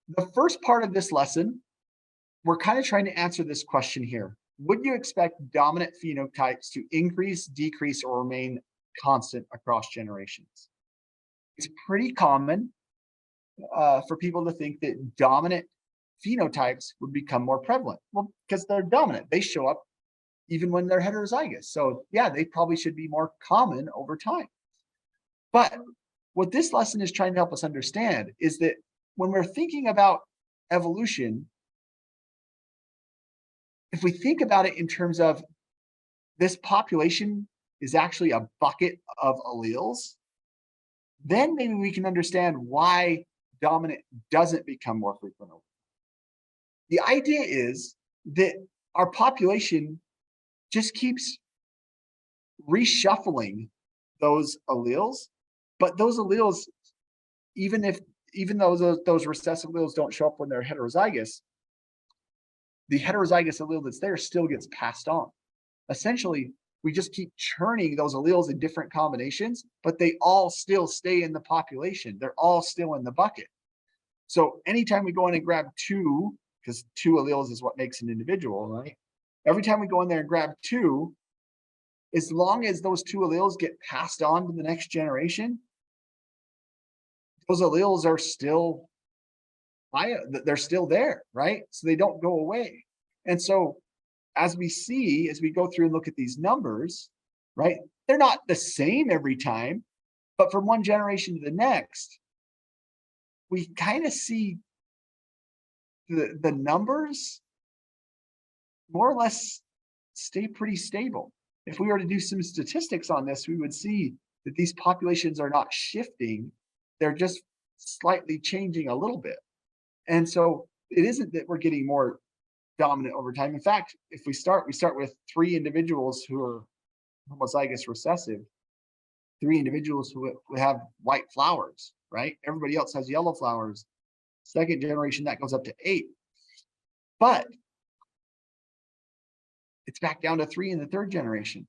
The first part of this lesson, we're kind of trying to answer this question here. Would you expect dominant phenotypes to increase, decrease, or remain constant across generations? It's pretty common for people to think that dominant phenotypes would become more prevalent. Well, because they're dominant, they show up even when they're heterozygous. So yeah, they probably should be more common over time. But what this lesson is trying to help us understand is that when we're thinking about evolution, if we think about it in terms of this population is actually a bucket of alleles, then maybe we can understand why dominant doesn't become more frequent. The idea is that our population just keeps reshuffling those alleles, but those alleles, even though those recessive alleles don't show up when they're heterozygous, the heterozygous allele that's there still gets passed on. Essentially, we just keep churning those alleles in different combinations, but they all still stay in the population. They're all still in the bucket. So anytime we go in and grab two, because two alleles is what makes an individual, right? Every time we go in there and grab two, as long as those two alleles get passed on to the next generation, those alleles are still, they're still there, right? So they don't go away. And so as we go through and look at these numbers, right, they're not the same every time, but from one generation to the next, we kind of see the numbers more or less stay pretty stable. If we were to do some statistics on this, we would see that these populations are not shifting. They're just slightly changing a little bit. And so it isn't that we're getting more dominant over time. In fact, if we start with 3 individuals who are homozygous recessive, 3 individuals who have white flowers, right? Everybody else has yellow flowers. Second generation, that goes up to 8. But it's back down to 3 in the third generation.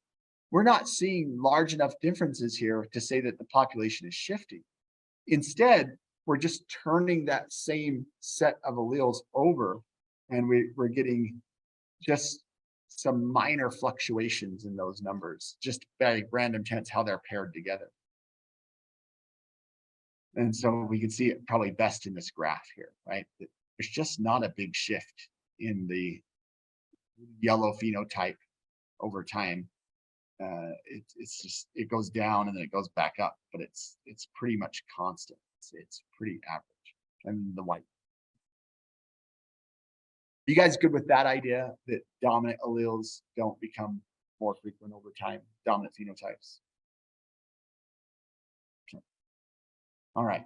We're not seeing large enough differences here to say that the population is shifting. Instead, we're just turning that same set of alleles over, and we're getting just some minor fluctuations in those numbers, just by random chance how they're paired together. And so we can see it probably best in this graph here, right? There's just not a big shift in the yellow phenotype over time. It's just, it goes down and then it goes back up, but it's pretty much constant. It's pretty average. And the white. You guys good with that idea that dominant alleles don't become more frequent over time, dominant phenotypes? Okay. All right.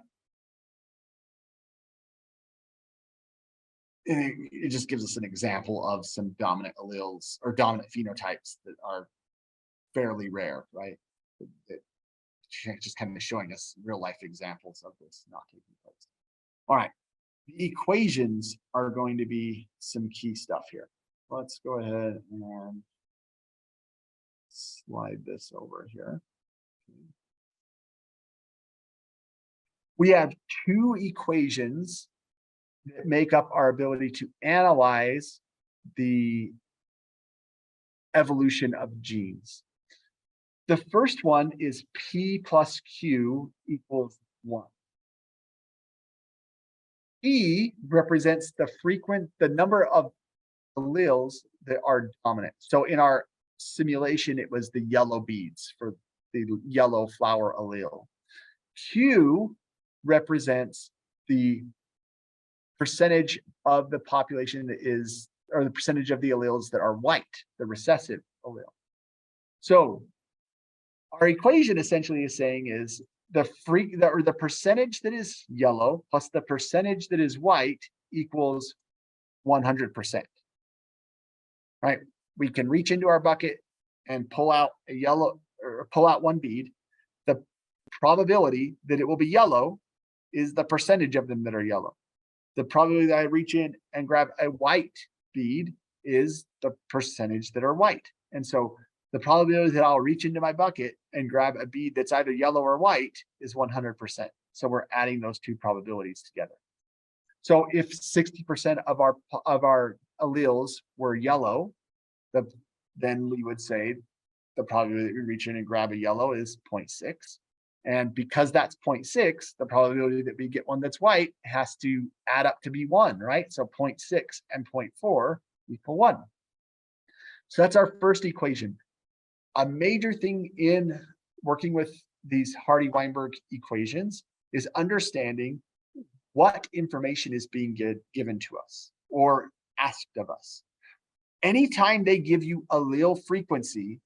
It just gives us an example of some dominant alleles or dominant phenotypes that are fairly rare, right? Just kind of showing us real life examples of this not taking place. All right. The equations are going to be some key stuff here. Let's go ahead and slide this over here. We have 2 equations that make up our ability to analyze the evolution of genes. The first one is P plus Q equals 1. P represents the number of alleles that are dominant. So in our simulation, it was the yellow beads for the yellow flower allele. Q represents the percentage of the population that is, or the percentage of the alleles that are white, the recessive allele. So our equation essentially is saying is the percentage that is yellow plus the percentage that is white equals 100%. Right? We can reach into our bucket and pull out a yellow, or pull out one bead. The probability that it will be yellow is the percentage of them that are yellow. The probability that I reach in and grab a white bead is the percentage that are white. And so the probability that I'll reach into my bucket and grab a bead that's either yellow or white is 100%. So we're adding those 2 probabilities together. So if 60% of our alleles were yellow, then we would say the probability that we reach in and grab a yellow is 0.6. And because that's 0.6, the probability that we get one that's white has to add up to be 1, right? So 0.6 and 0.4 equal 1. So that's our first equation. A major thing in working with these Hardy-Weinberg equations is understanding what information is being given to us or asked of us. Anytime they give you allele frequency,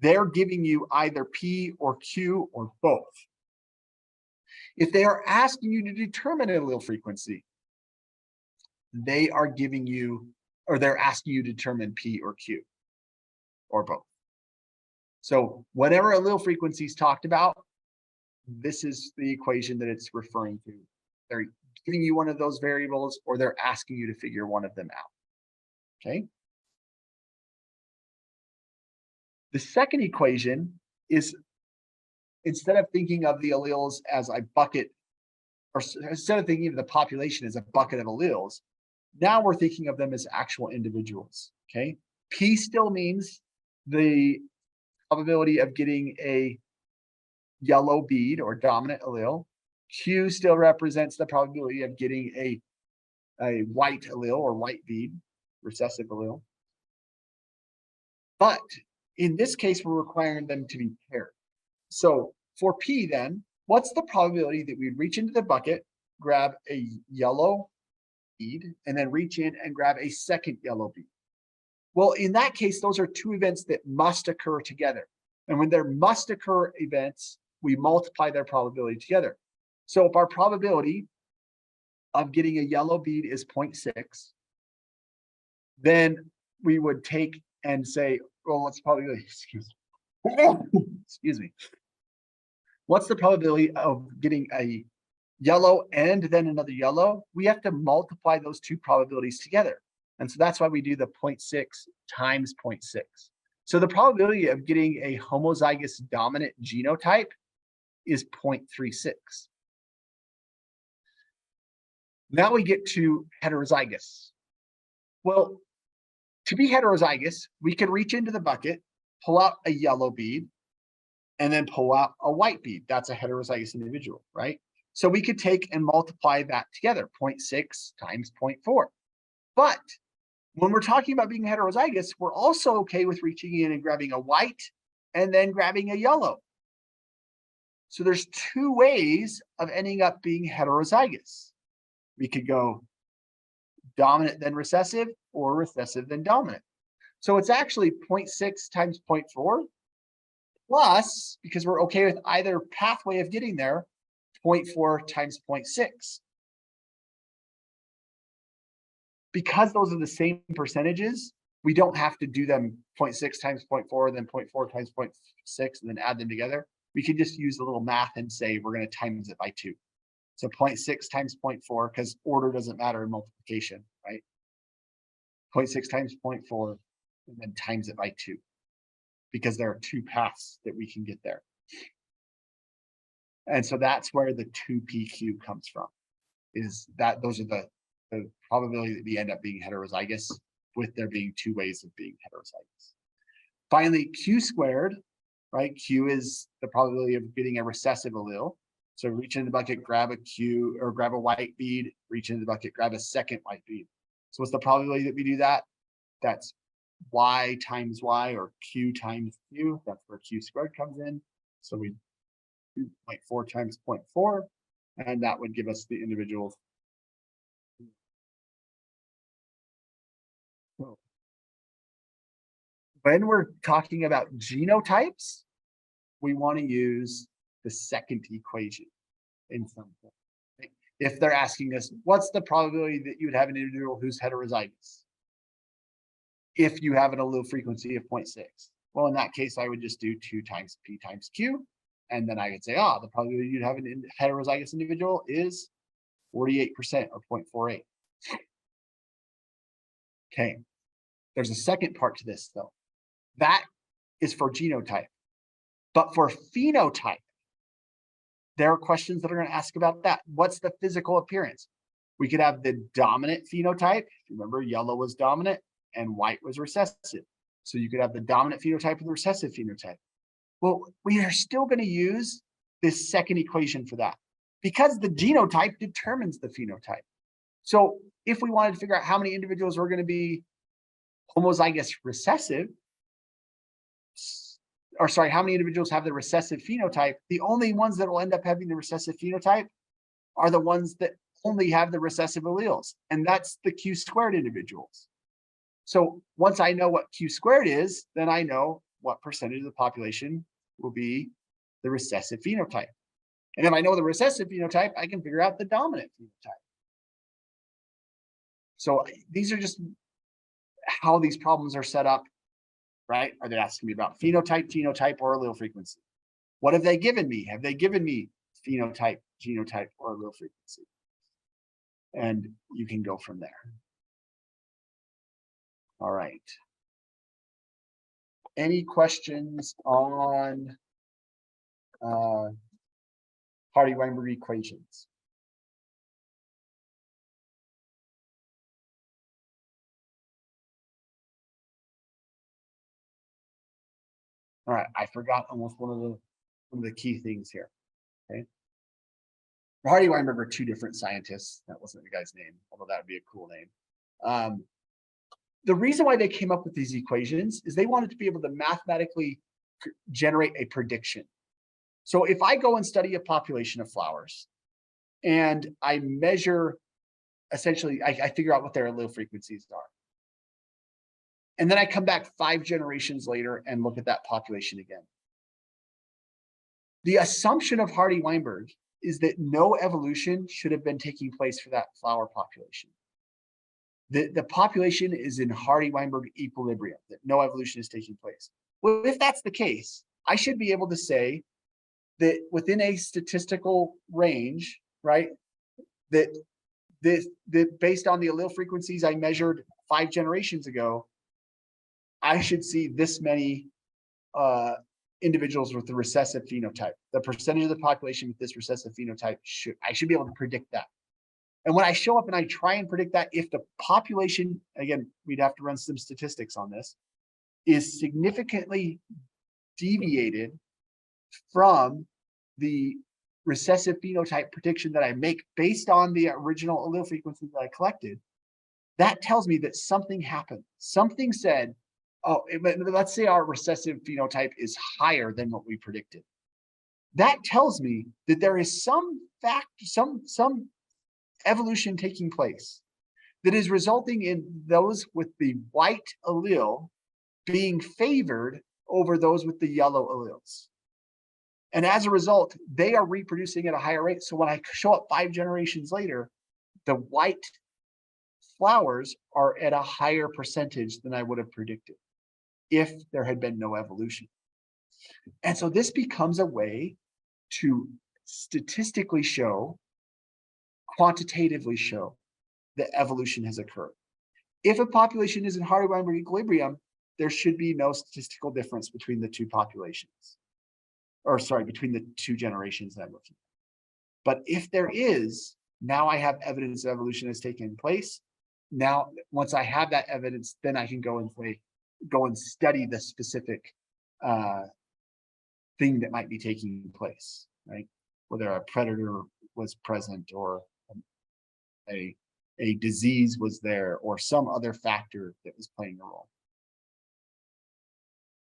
they're giving you either P or Q or both. If they are asking you to determine allele frequency, they are giving you, or they're asking you to determine P or Q or both. So whatever allele frequency is talked about, this is the equation that it's referring to. They're giving you one of those variables, or they're asking you to figure one of them out. Okay. The second equation is, instead of thinking of the alleles as a bucket, or instead of thinking of the population as a bucket of alleles, now we're thinking of them as actual individuals. Okay. P still means the probability of getting a yellow bead or dominant allele. Q still represents the probability of getting a white allele or white bead, recessive allele. But in this case, we're requiring them to be paired. So for P then, what's the probability that we'd reach into the bucket, grab a yellow bead, and then reach in and grab a second yellow bead? Well, in that case, those are two events that must occur together. And when there must occur events, we multiply their probability together. So if our probability of getting a yellow bead is 0.6, then we would take and say, well, what's the probability? Excuse me. What's the probability of getting a yellow and then another yellow? We have to multiply those two probabilities together. And so that's why we do the 0.6 times 0.6. So the probability of getting a homozygous dominant genotype is 0.36. Now we get to heterozygous. Well, to be heterozygous, we can reach into the bucket, pull out a yellow bead, and then pull out a white bead. That's a heterozygous individual, right? So we could take and multiply that together, 0.6 times 0.4. But when we're talking about being heterozygous, we're also okay with reaching in and grabbing a white and then grabbing a yellow. So there's two ways of ending up being heterozygous. We could go dominant then recessive, or recessive then dominant. So it's actually 0.6 times 0.4 plus, because we're okay with either pathway of getting there, 0.4 times 0.6. Because those are the same percentages, we don't have to do them 0.6 times 0.4, then 0.4 times 0.6, and then add them together. We can just use a little math and say we're going to times it by 2. So 0.6 times 0.4, because order doesn't matter in multiplication, right? 0.6 times 0.4, and then times it by 2, because there are two paths that we can get there. And so that's where the 2PQ comes from, is that those are the probability that we end up being heterozygous, with there being two ways of being heterozygous. Finally, Q squared, right? Q is the probability of getting a recessive allele. So reach into the bucket, grab a Q, or grab a white bead, reach into the bucket, grab a second white bead. So what's the probability that we do that? That's Y times Y, or Q times Q. That's where Q squared comes in. So we do 0.4 times 0.4, and that would give us the individuals. When we're talking about genotypes, we want to use the second equation in some form. If they're asking us, what's the probability that you would have an individual who's heterozygous if you have an allele frequency of 0.6? Well, in that case, I would just do 2 times P times Q. And then I would say, the probability you'd have a heterozygous individual is 48%, or 0.48. Okay. There's a second part to this, though. That is for genotype. But for phenotype, there are questions that are going to ask about that. What's the physical appearance? We could have the dominant phenotype. Remember, yellow was dominant and white was recessive. So you could have the dominant phenotype and the recessive phenotype. Well, we are still going to use this second equation for that because the genotype determines the phenotype. So if we wanted to figure out how many individuals were going to be homozygous recessive, or sorry, how many individuals have the recessive phenotype, the only ones that will end up having the recessive phenotype are the ones that only have the recessive alleles, and that's the Q squared individuals. So once I know what Q squared is, then I know what percentage of the population will be the recessive phenotype. And if I know the recessive phenotype, I can figure out the dominant phenotype. So these are just how these problems are set up, right? Are they asking me about phenotype, genotype, or allele frequency? What have they given me? Have they given me phenotype, genotype, or allele frequency? And you can go from there. All right. Any questions on Hardy-Weinberg equations? All right, I forgot almost one of the key things here. Okay. Hardy-Weinberg are two different scientists. That wasn't the guy's name, although that would be a cool name. The reason why they came up with these equations is they wanted to be able to mathematically generate a prediction. So if I go and study a population of flowers and I measure, essentially, I figure out what their allele frequencies are. And then I come back 5 generations later and look at that population again. The assumption of Hardy-Weinberg is that no evolution should have been taking place for that flower population. The population is in Hardy-Weinberg equilibrium, that no evolution is taking place. Well, if that's the case, I should be able to say that within a statistical range, right, that based on the allele frequencies I measured 5 generations ago, I should see this many individuals with the recessive phenotype. The percentage of the population with this recessive phenotype, I should be able to predict that. And when I show up and I try and predict that, if the population, again, we'd have to run some statistics on this, is significantly deviated from the recessive phenotype prediction that I make based on the original allele frequency that I collected, that tells me that something happened. Something said, oh, let's say our recessive phenotype is higher than what we predicted. That tells me that there is some evolution taking place that is resulting in those with the white allele being favored over those with the yellow alleles. And as a result, they are reproducing at a higher rate. So when I show up 5 generations later, the white flowers are at a higher percentage than I would have predicted if there had been no evolution. And so this becomes a way to statistically show, quantitatively show that evolution has occurred. If a population is in Hardy-Weinberg equilibrium, there should be no statistical difference between the two populations. Or sorry, between the 2 generations that I'm looking at. But if there is, now I have evidence that evolution has taken place. Now, once I have that evidence, then I can go and study the specific thing that might be taking place, right? Whether a predator was present or a disease was there or some other factor that was playing a role.